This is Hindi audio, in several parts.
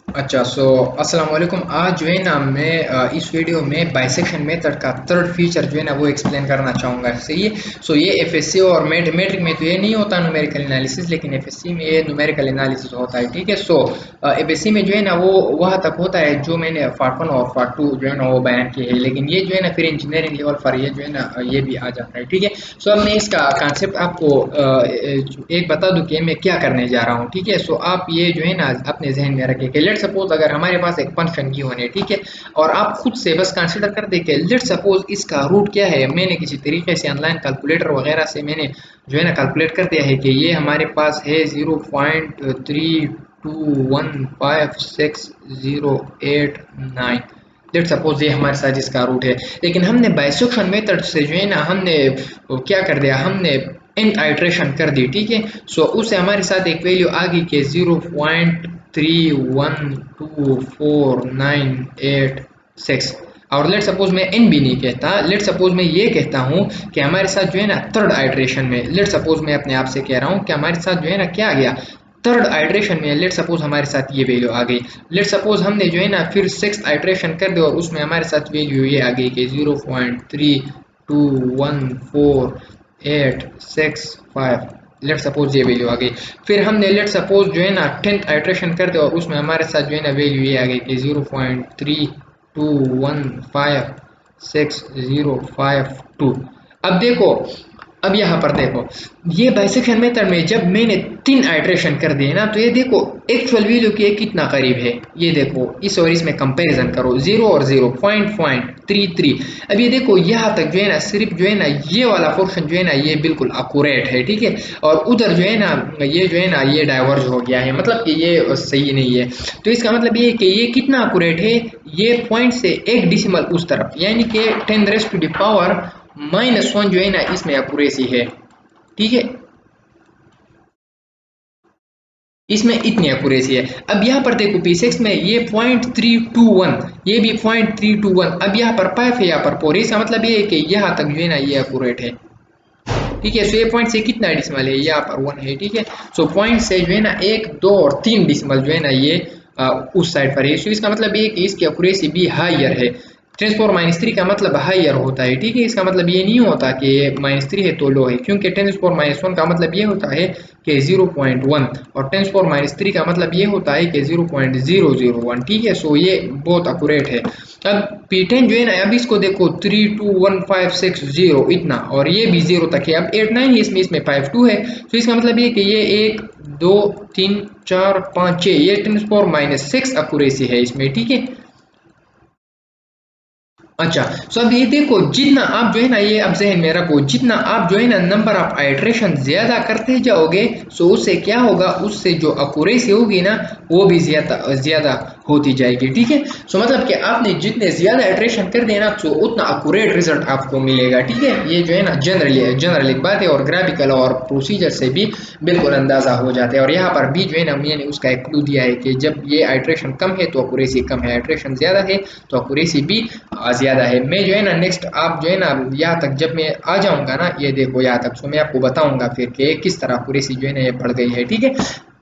अच्छा अस्सलाम वालेकुम। आज जो है ना मैं इस वीडियो में बाइसेक्शन मेथड का थर्ड फीचर जो है ना वो एक्सप्लेन करना चाहूँगा। सही है। ये एफएससी और मैथमेटिक में तो ये नहीं होता न्यूमेरिकल एनालिसिस, लेकिन एफएससी में ये न्यूमेरिकल एनालिसिस होता है। ठीक है। एफएससी में जो है ना वो वहाँ तक होता है जो मैंने पार्ट 1 और पार्ट 2 जो है ना वो बयान किए हैं, लेकिन ये जो है ना फिर इंजीनियरिंग लेवल पर ये जो है ना ये भी आ जाता है। ठीक है। अब मैं इसका कॉन्सेप्ट आपको एक बता दूं कि मैं क्या करने जा रहा हूँ। ठीक है। आप ये जो है ना अपने जहन में रखें कि लेट सपोज अगर हमारे पास एक फंक्शन गिवन है। ठीक है। और आप खुद से बस कंसिडर कर दें कि लेट सपोज इसका रूट क्या है। मैंने किसी तरीके से ऑनलाइन कैलकुलेटर वगैरह से मैंने जो है ना कैलकुलेट कर दिया है कि ये हमारे पास है 0.3215608 लेट सपोज ये हमारे साथ इसका रूट है। लेकिन हमने बाइसेक्शन मेथड से जो है ना हमने क्या कर दिया, हमने nth आइट्रेशन कर दी। ठीक है। उससे हमारे साथ एक वैल्यू आ गई कि 0.3124986। और लेट सपोज मैं n भी नहीं कहता, लेट सपोज मैं ये कहता हूँ कि हमारे साथ जो है ना थर्ड आइट्रेशन में, लेट सपोज मैं अपने आप से कह रहा हूँ कि हमारे साथ जो है ना क्या आ गया, थर्ड आइट्रेशन में लेट सपोज हमारे साथ ये वैल्यू आ गई। लेट सपोज हमने जो है ना फिर सिक्स आइट्रेशन कर दिया और उसमें हमारे साथ वैल्यू ये आ गई कि 0.3214865। लेट सपोज ये वैल्यू आ गई। फिर हमने लेट सपोज जो है ना टेंथ आइट्रेशन कर दिया और उसमें हमारे साथ जो है ना वैल्यू ये आ गई कि 0.32156052। अब देखो, अब यहाँ पर देखो, ये बाइसेक्शन मेथड में जब मैंने तीन आइट्रेशन कर दिए ना, तो ये देखो एक्चुअल वैल्यू के कितना करीब है। ये देखो इस और इसमें कंपैरिजन करो, 0 और 0 0.33। अब ये देखो यहाँ तक जो है ना सिर्फ जो है ना ये वाला पोर्शन जो है ना ये बिल्कुल अक्यूरेट है। ठीक है। और उधर जो है ना ये जो है ना ये डाइवर्ज हो गया है, मतलब कि ये सही नहीं है। तो इसका मतलब ये है कि ये कितना अक्यूरेट है, ये पॉइंट से एक डिसिमल उस तरफ, यानी कि 10⁻⁻⁻1 जो है ना इसमें एक्यूरेसी है। ठीक है। इसमें इतनी एक्यूरेसी है। अब यहाँ पर देखो P6 में ये 0.321, ये भी 0.321। अब यहाँ पर 5 है, यहाँ पर 4 है। इसका मतलब ये है कि यहाँ तक जो है ना ये एक्यूरेट है। ठीक है। ये पॉइंट से कितना डिसिमल है, यहाँ पर 1 है। ठीक है। पॉइंट से जो है ना 1 2 और 3 डिसिमल जो है ना ये उस साइड पर है। इसका मतलब ये है कि इसकी एक्यूरेसी भी हायर है। 10⁻³ का मतलब हायर होता है। ठीक है। इसका मतलब ये नहीं होता कि -3 है तो लो है, क्योंकि 10⁻1 का मतलब ये होता है कि 0.1, और 10⁻³ का मतलब ये होता है कि 0.001। ठीक है। ये बहुत अक्यूरेट है। अब P10 जो है ना, अब इसको देखो 321560 इतना, और ये भी 0 तक है। अब 8 9 है इसमें, इसमें 5 2 है। इसका मतलब ये कि ये 1 2 3 4 5 6, ये 10⁻⁻6 एक्यूरेसी है इसमें। ठीक है। अच्छा। अब ये देखो, जितना आप जो है ना ये अब जहन में रखो, जितना आप जो है ना नंबर ऑफ आइट्रेशन ज्यादा करते जाओगे, उससे क्या होगा, उससे जो एक्यूरेसी होगी ना वो भी ज्यादा ज्यादा होती जाएगी। ठीक है। मतलब कि आपने जितने ज्यादा आइट्रेशन कर दिए ना, उतना एक्यूरेट रिजल्ट आपको मिलेगा। ठीक है। ये जो है ना जनरल एक बात है, और ग्राफिकल और प्रोसीजर से भी बिल्कुल अंदाजा हो जाता है। और यहाँ पर भी जो है ना मैंने उसका एक क्लू दिया है कि जब ये आइट्रेशन कम है तो एक्यूरेसी कम है, आइट्रेशन ज्यादा है तो एक्यूरेसी भी ज्यादा है। मैं जो है ना नेक्स्ट आप जो है ना यहाँ तक जब मैं आ जाऊंगा ना, ये देखो यहाँ तक, मैं आपको बताऊंगा फिर कि किस तरह एक्यूरेसी जो है ना ये बढ़ गई है। ठीक है।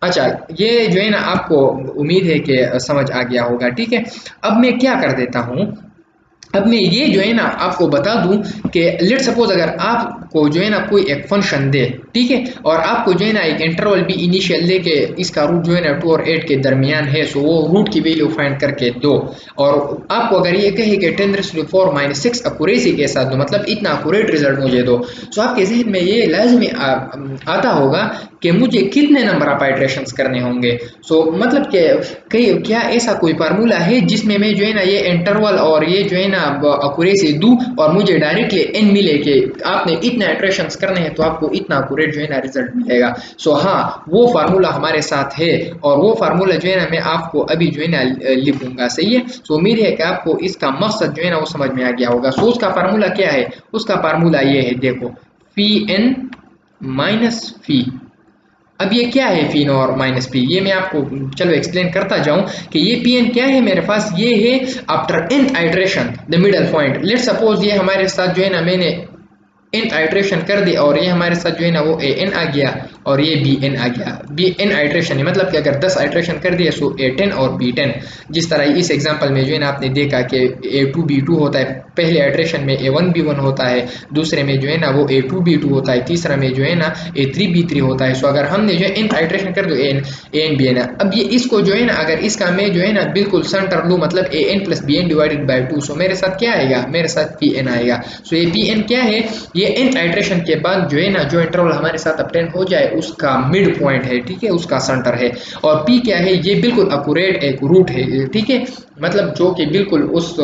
अच्छा, ये जो है ना आपको उम्मीद है कि समझ आ गया होगा। ठीक है। अब मैं क्या कर देता हूँ, अब मैं ये जो है ना आपको बता दूं कि लेट सपोज अगर आपको जो है ना कोई एक फंक्शन दे। ठीक है। और आपको जो है ना एक इंटरवल भी इनिशियल दे के इसका रूट जो है ना 2 और 8 के दरमियान है, वो रूट की वैल्यू फाइंड करके दो। और आपको अगर ये कहे कि 10⁻⁻6 एक्यूरेसी के साथ दो, मतलब इतना एक्यूरेट रिजल्ट मुझे दो, आपके जहन में ये लाजमी आता होगा कि मुझे कितने नंबर ऑफ आइट्रेशंस करने होंगे। मतलब कि कई क्या ऐसा कोई फार्मूला है जिसमें मैं जो है ना ये इंटरवल और ये जो है ना एक्यूरेसी दूं और मुझे डायरेक्टली एन मिले कि आपने इतने इटरेशंस करने हैं तो आपको इतना एक्यूरेट जो है ना रिजल्ट मिलेगा। हाँ, वो फार्मूला हमारे साथ है, और वो फार्मूला जो है ना मैं आपको अभी जो है ना लिखूंगा। सही है। उम्मीद है कि आपको इसका मकसद जो है ना वो समझ में आ गया होगा। उसका फार्मूला क्या है, उसका फार्मूला ये है, देखो, फी एन माइनस फी। अब ये क्या है फी और माइनस पी, ये मैं आपको चलो एक्सप्लेन करता जाऊं कि ये पी एन क्या है। मेरे पास ये है after an iteration the middle point. Let suppose ये हमारे साथ जो है ना मैंने इन आइट्रेशन कर दी और ये हमारे साथ जो है ना वो ए एन आ गया, और ये बी एन आ गया। बी एन आइट्रेशन है, मतलब कि अगर 10 आइट्रेशन कर दिए सो A10 और B10। जिस तरह इस एग्जांपल में जो है ना आपने देखा कि A2 B2 होता है, पहले आइट्रेशन में A1 B1 होता है, दूसरे में जो है ना वो A2 B2 होता है, तीसरा में जो है ना A3 B3 होता है। सो अगर हमने जो है nth आइट्रेशन कर दो AN BN। अब ये इसको जो है ना अगर इसका मैं जो है ना बिल्कुल सेंटर लूँ, मतलब AN plus BN divided by 2, सो मेरे साथ क्या आएगा, मेरे साथ PN आएगा। सो ये PN क्या है, ये nth आइट्रेशन के बाद जो है ना जो इंटरवल हमारे साथ अपटेन हो जाए उसका मिड पॉइंट है, ठीक है, उसका सेंटर है। और P क्या है, ये बिल्कुल एक्यूरेट एक रूट है, ठीक है, मतलब जो कि बिल्कुल उस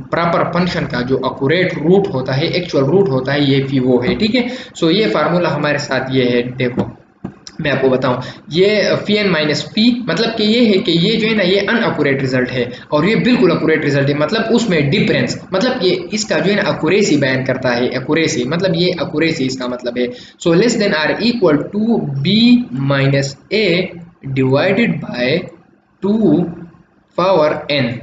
प्रॉपर फंक्शन का जो एक्यूरेट रूट होता है, एक्चुअल रूट होता है, ये भी वो है, ठीक है। सो ये फार्मूला हमारे साथ ये है। देखो मैं आपको बताऊं, ये फी एन माइनस पी मतलब कि ये है कि ये जो है ना ये अनअक्यूरेट रिजल्ट है और ये बिल्कुल एक्यूरेट रिजल्ट है, मतलब उसमें डिफरेंस, मतलब ये इसका जो है ना एक्यूरेसी बयान करता है। एक्यूरेसी मतलब ये एक्यूरेसी इसका मतलब है। So less than or equal to B minus A divided by 2 power n।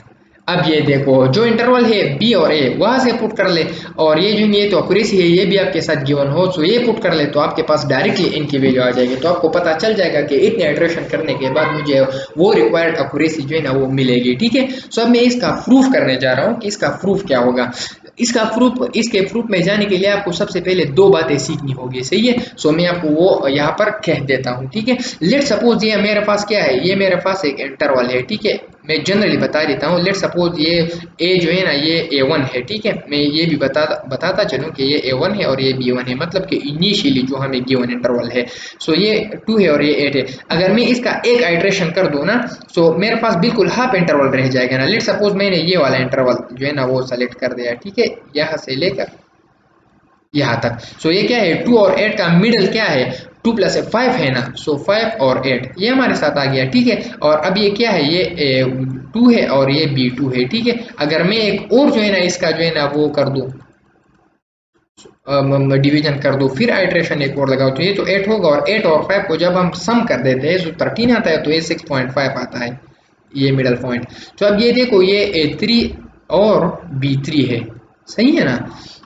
अब ये देखो जो इंटरवल है बी और ए वहां से पुट कर ले, और ये जो ये तो एक्यूरेसी है ये भी आपके साथ गिवन हो, सो ये पुट कर ले तो आपके पास डायरेक्टली इन की वैल्यू आ जाएगी। तो आपको पता चल जाएगा कि इतने इटरेशन करने के बाद मुझे वो रिक्वायर्ड एक्यूरेसी जो है ना वो मिलेगी, ठीक है। सो अब मैं इसका प्रूफ करने जा रहा हूँ कि इसका प्रूफ क्या होगा। इसका प्रूफ, इसके प्रूफ में जाने के लिए आपको सबसे पहले दो बातें सीखनी होगी, सही है। सो मैं आपको वो यहाँ पर कह देता हूँ, ठीक है। लेट सपोज ये मेरे पास क्या है, ये मेरे पास एक इंटरवल है, ठीक है, मैं जनरली बता देता हूँ। लेट सपोज ये ए जो है ना ये A1 है, ठीक है। मैं ये भी बताता चलूँ कि ये A1 है और ये B1 है, मतलब कि इनिशियली जो हमें गिवन इंटरवल है। सो ये 2 है और ये 8 है। अगर मैं इसका एक आइट्रेशन कर दूँ ना, सो मेरे पास बिल्कुल हाफ इंटरवल रह जाएगा ना। लेट सपोज मैंने ये वाला इंटरवल जो है ना वो सेलेक्ट कर दिया, ठीक है, यहाँ से लेकर यहाँ तक। सो ये क्या है, 2 और 8 का मिडल क्या है, 2 प्लस 5 है ना, सो 5 और 8 ये हमारे साथ आ गया, ठीक है। और अब ये क्या है, ये 2 है और ये B2 है, ठीक है। अगर मैं एक और जो है ना इसका जो है ना वो कर दूं, डिवीजन कर दो, फिर आइट्रेशन एक और लगाओ, तो ये तो 8 होगा और 8 और 5 को जब हम सम कर देते हैं तो 13 आता है, तो ये 6.5 आता है, ये मिडल पॉइंट। तो अब ये देखो ये A3 और B3 है, सही है ना।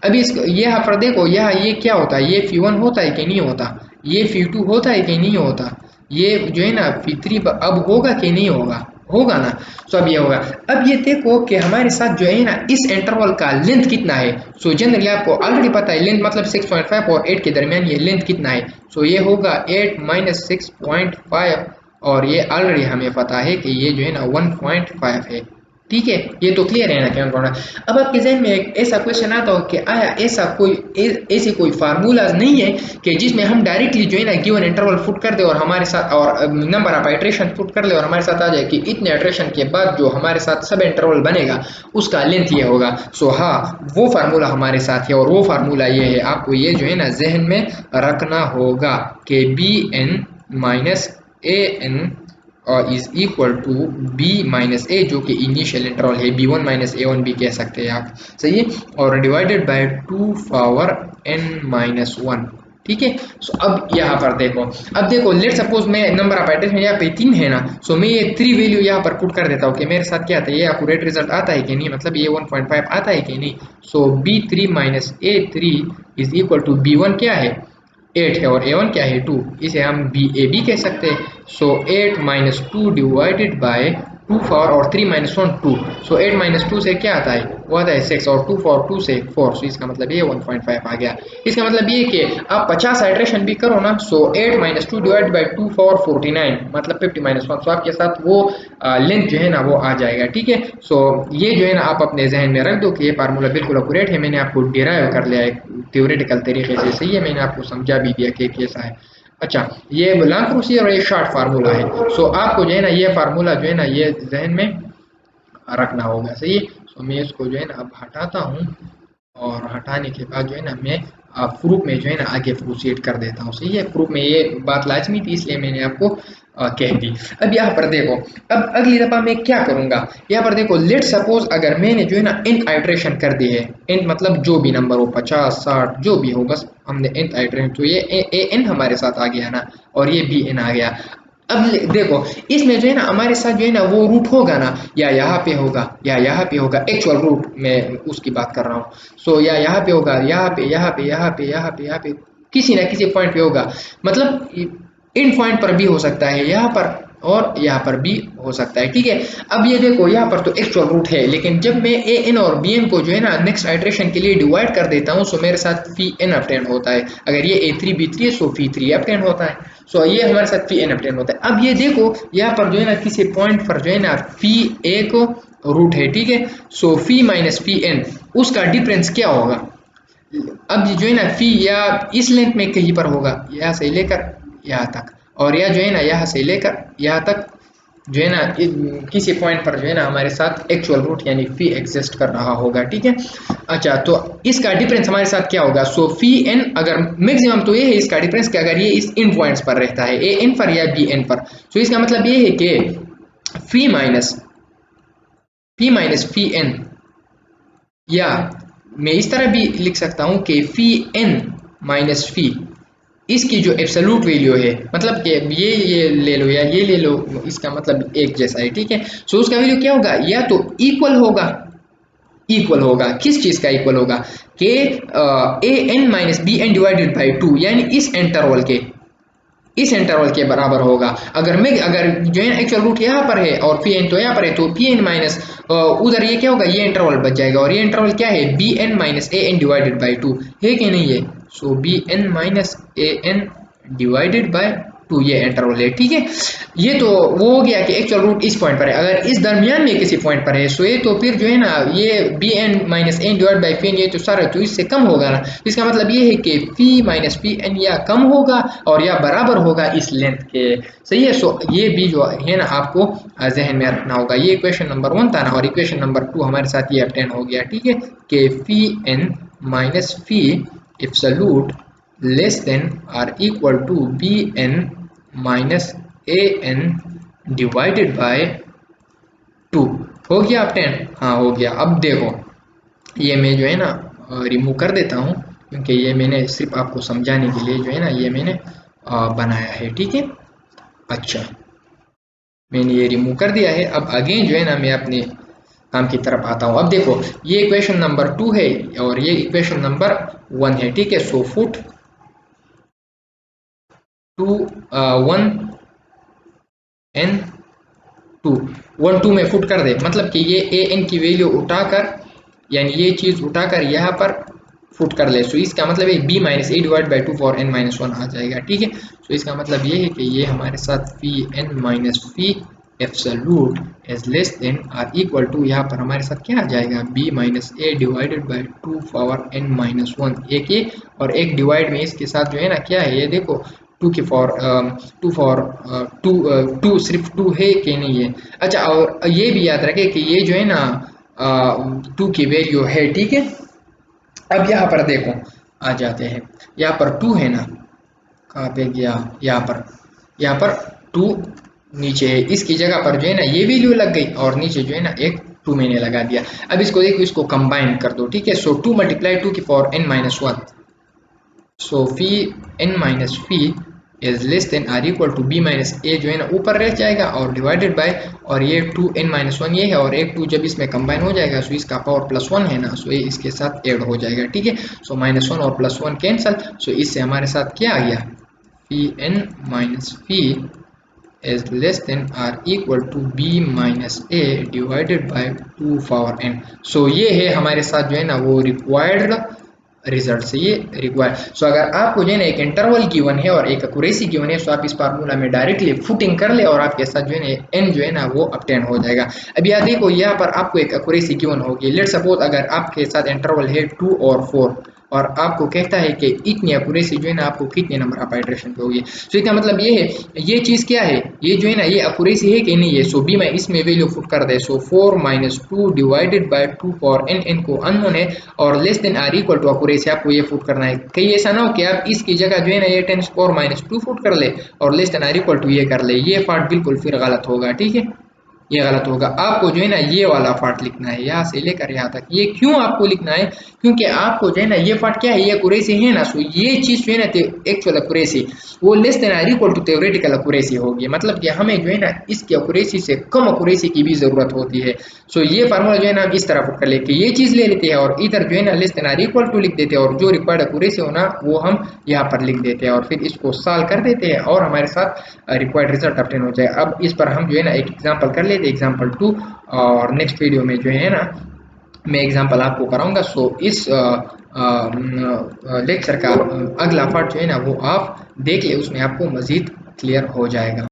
अभी इसको यहाँ पर देखो, यहाँ ये क्या होता है, ये Φ1 होता है कि नहीं होता, ये Φ2 होता है कि नहीं होता, ये जो है ना Φ3 अब होगा कि नहीं होगा, होगा ना। तो अब ये होगा। अब ये देखो कि हमारे साथ जो है ना इस इंटरवल का लेंथ कितना है। सो जनरली आपको ऑलरेडी पता है लेंथ मतलब 6.5 और 8 के दरमियान ये लेंथ कितना है। सो ये होगा 8 माइनस 6.5 और ये ऑलरेडी हमें पता है कि ये जो है ना 1.5 है, ठीक है। ये तो क्लियर है ना क्या पढ़ा। अब आपके जहन में एक ऐसा क्वेश्चन आता हो कि आया ऐसा कोई ऐसी कोई फार्मूला नहीं है कि जिसमें हम डायरेक्टली जो है ना गिवन इंटरवल पुट कर दे और हमारे साथ और नंबर ऑफ आइट्रेशन पुट कर ले और हमारे साथ आ जाए कि इतने आइट्रेशन के बाद जो हमारे साथ सब इंटरवल बनेगा उसका लेंथ ये होगा। सो हाँ, वो फार्मूला हमारे साथ है और वो फार्मूला ये है, आपको ये जो है ना जहन में रखना होगा कि B N minus A N is equal to B minus A, जो कि इनिशियल इंटरवल है, B one minus A one भी कह सकते हैं आप, सही है, और divided by 2 power n minus 1, ठीक है। सो अब यहाँ पर देखो, अब देखो लेट सपोज मैं नंबर ऑफ आइटम्स में यहाँ पे 3 है ना, सो मैं ये 3 वैल्यू यहाँ पर पुट कर देता हूँ कि मेरे साथ क्या आता है, ये एक्यूरेट रिजल्ट आता है कि नहीं, मतलब ये 1.5 आता है कि नहीं। सो B3 माइनस A3 is equal to B1 क्या है, 8 है और A1 क्या है 2, इसे हम BA भी कह सकते हैं। सो 8 माइनस 2 डिवाइडेड बाय 2 4 और 3 माइनस 1 2। सो 8 माइनस 2 से क्या आता है, वो आता है 6 और 2 4 2 से 4। सो इसका मतलब ये 1.5 आ गया। इसका मतलब ये कि आप 50 आइट्रेशन भी करो ना, सो 8 माइनस 2 डिवाइड बाई 2 4 49 मतलब 50 माइनस 1। सो आपके साथ वो लेंथ जो है ना वो आ जाएगा, ठीक है। सो ये जो है ना आप अपने जहन में रख दो कि ये फार्मूला बिल्कुल एक्यूरेट है, मैंने आपको डिराइव कर लिया है थ्योरेटिकल तरीके से, सही है, मैंने आपको समझा भी दिया कि कैसा है। अच्छा, ये लॉन्ग प्रोसीजर और ये शॉर्ट फार्मूला है। सो आपको जो है ना ये फार्मूला जो है ना ये जहन में रखना होगा, सही है। सो मैं इसको जो है ना अब हटाता हूँ और हटाने के बाद जो है ना मैं प्रूफ में जो है ना आगे प्रोसीड कर देता हूँ, सही है। प्रूफ में ये बात लाजमी थी इसलिए मैंने आपको कह दी। अब यहाँ पर देखो, अब अगली दफा मैं क्या करूंगा, यहाँ पर देखो लेट सपोज अगर मैंने जो है ना nth आइट्रेशन कर दी है, nth मतलब जो भी नंबर हो 50 60 जो भी हो, बस हमने nth आइट्रेशन, तो ये n हमारे साथ आ गया ना और ये bn आ गया। अब देखो इसमें जो है ना हमारे साथ जो है ना वो रूट होगा ना, या यहाँ पे होगा या यहाँ पे होगा, एक्चुअल रूट मैं उसकी बात कर रहा हूँ। सो या यहाँ पे होगा, यहाँ पे यहाँ पे यहाँ पे यहाँ पे यहाँ पे, किसी ना किसी पॉइंट पे होगा, मतलब इन पॉइंट पर भी हो सकता है यहाँ पर और यहाँ पर भी हो सकता है, ठीक है। अब ये देखो यहाँ पर तो एक्चुअल रूट है, लेकिन जब मैं ए एन और बी एन को जो है ना नेक्स्ट आइट्रेशन के लिए डिवाइड कर देता हूँ, सो मेरे साथ फी एन अपटेन होता है। अगर ये ए थ्री बी थ्री है सो फी थ्री अपटेन होता है, सो ये हमारे साथ फी एन अपटेन होता है। अब ये देखो यहाँ पर जो है ना किसी पॉइंट पर जो है ना फी एक रूट है, ठीक है। सो फी माइनस फी एन उसका डिफरेंस क्या होगा? अब जो है ना फी या इस लेंथ में कहीं पर होगा, यहाँ से लेकर यहाँ तक, और या जो है ना यहाँ से लेकर यहाँ तक जो है ना किसी पॉइंट पर जो है ना हमारे साथ एक्चुअल रूट यानी फी एग्जिस्ट कर रहा होगा, ठीक है। अच्छा, तो इसका डिफरेंस हमारे साथ क्या होगा? सो फी एन अगर मैक्सिमम तो ये है इसका डिफरेंस कि अगर ये इस इन पॉइंट्स पर रहता है, ए एन पर या बी एन पर, तो इसका मतलब ये है कि फी माइनस फी एन, या मैं इस तरह भी लिख सकता हूँ कि फी एन माइनस फी, इसकी जो एब्सोल्यूट वैल्यू है, मतलब कि ये ले लो या ये ले लो, इसका मतलब एक जैसा है, ठीक है। सो उसका वैल्यू क्या होगा? या तो इक्वल होगा किस चीज का इक्वल होगा? कि A N minus B N divided by two, यानी इस इंटरवल के बराबर होगा। अगर जो है एक्चुअल रूट यहाँ पर है और पी एन तो यहाँ पर है, तो पी एन माइनस उधर ये क्या होगा? ये इंटरवल बच जाएगा, और ये इंटरवल क्या है? B N minus A N divided by two है कि नहीं है? So B N minus A N divided by two ये इंटरवल है, ठीक है। ये तो वो हो गया कि एक्चुअल रूट इस पॉइंट पर है। अगर इस दरमियान में किसी पॉइंट पर है, सो ये तो फिर जो है ना ये B N minus N divide by P N, ये तो सारा तो इससे कम होगा ना। इसका मतलब ये है कि पी माइनस पी एन या कम होगा और या बराबर होगा इस लेंथ के, सही है। सो ये भी जो है ना आपको जहन में रखना होगा। ये इक्वेशन नंबर 1 था ना, और इक्वेशन नंबर 2 हमारे साथ ये अपटेन हो गया, ठीक है, कि phi N minus phi absolute less than or equal to B N minus A N divided by 2। हो गया अपटेन? हाँ हो गया। अब देखो ये मैं जो है ना रिमूव कर देता हूँ, क्योंकि ये मैंने सिर्फ आपको समझाने के लिए जो है ना ये मैंने बनाया है, ठीक है। अच्छा, मैंने ये रिमूव कर दिया है। अब अगेन जो है ना मैं अपने काम की तरफ आता हूँ। अब देखो ये इक्वेशन नंबर 2 है और ये इक्वेशन नंबर 1 है, ठीक है। सो फुट 1 एन 2 में फुट कर दे, मतलब कि ये ए एन की वैल्यू उठाकर, यानी ये चीज उठाकर यहाँ पर फुट कर ले। सो इसका मतलब है B minus A divide by two for N minus one आ जाएगा, ठीक है। सो इसका मतलब ये है कि ये हमारे साथ phi N minus phi absolute is less than or equal to, यहाँ पर हमारे साथ क्या आ जाएगा? B minus A divided by two power N minus one, एक ये और एक डिवाइड में इसके साथ जो है ना क्या है ये देखो टू के फॉर टू सिर्फ टू है कि नहीं है। अच्छा, और ये भी याद रखें कि ये जो है ना टू की वैल्यू है, ठीक है। अब यहाँ पर देखो आ जाते हैं, यहाँ पर टू है ना, कहाँ पे गया? यहाँ पर टू नीचे है, इसकी जगह पर जो है ना ये वैल्यू लग गई और नीचे जो है ना एक टू मैंने लगा दिया। अब इसको देखो, इसको कंबाइन कर दो, ठीक है। सो टू मल्टीप्लाई टू की for N minus one, so phi N minus phi is less than or equal to B minus A, जो है ना ऊपर रह जाएगा और डिवाइडेड बाय, और ये टू एन माइनस वन ये है और एक टू जब इसमें कंबाइन हो जाएगा सो इसका पावर प्लस वन है ना, सो ये इसके साथ ऐड हो जाएगा, ठीक है। सो माइनस वन और प्लस वन कैंसल, सो इससे हमारे साथ क्या आ गया? Phi N minus phi is less than or equal to b minus a divided by 2 power n। सो ये है हमारे साथ जो है ना वो रिक्वायर्ड रिजल्ट से ये रिक्वायर। सो अगर आपको जो है ना एक इंटरवल गिवन है और एक एक्यूरेसी गिवन है, सो आप इस फार्मूला में डायरेक्टली फुटिंग कर ले और आपके साथ जो है ना एन जो है ना वो अपटेन हो जाएगा। अब यहाँ देखो यहाँ पर आपको एक एक्यूरेसी गिवन होगी, लेट सपोज अगर आपके साथ इंटरवल है 2 और 4 और आपको कहता है कि इतनी एक्यूरेसी जो है ना आपको कितने नंबर ऑफ आइट्रेशन पे होगी। सो इसका मतलब ये है, ये चीज क्या है, ये जो है ना ये एक्यूरेसी है कि नहीं है। सो बी में इसमें वैल्यू पुट कर दे, so 4 minus two divided by 2 for N, N को अननोन है और less than or equal to accuracy आपको ये पुट करना है। कहीं ऐसा ना हो कि आप इसकी जगह जो है ना ये 10⁻⁻² पुट कर ले और less than or equal to ये कर ले, ये पार्ट बिल्कुल फिर गलत होगा, ठीक है। ये गलत होगा। आपको जो है ना ये वाला पार्ट लिखना है, यहाँ से लेकर यहाँ तक। ये क्यों आपको लिखना है? क्योंकि आपको जो है ना ये पार्ट क्या है, ये एक्यूरेसी है ना, सो ये चीज जो है ना एक्चुअल एक्यूरेसी वो less than or equal to theoretical accuracy होगी। मतलब कि हमें जो है ना इसकी एक्यूरेसी से कम एक्यूरेसी की भी जरूरत होती है। सो ये फार्मूला जो है ना हम इस तरह पुट कर लेते हैं, ये चीज ले लेते हैं और इधर जो है ना less than or equal to लिख देते हैं, और जो रिक्वायर्ड एक्यूरेसी होना वो हम यहाँ पर लिख देते हैं, और फिर इसको सॉल्व कर देते हैं और हमारे साथ रिक्वायर्ड रिजल्ट ऑब्टेन हो जाए। अब इस पर हम जो है ना एक एग्जांपल कर लेते हैं, एग्जांपल 2, और नेक्स्ट वीडियो में जो है ना मैं एग्जांपल आपको कराऊंगा। सो इस लेक्चर का अगला पार्ट जो है ना वो आप देख ले, उसमें आपको मजीद क्लियर हो जाएगा।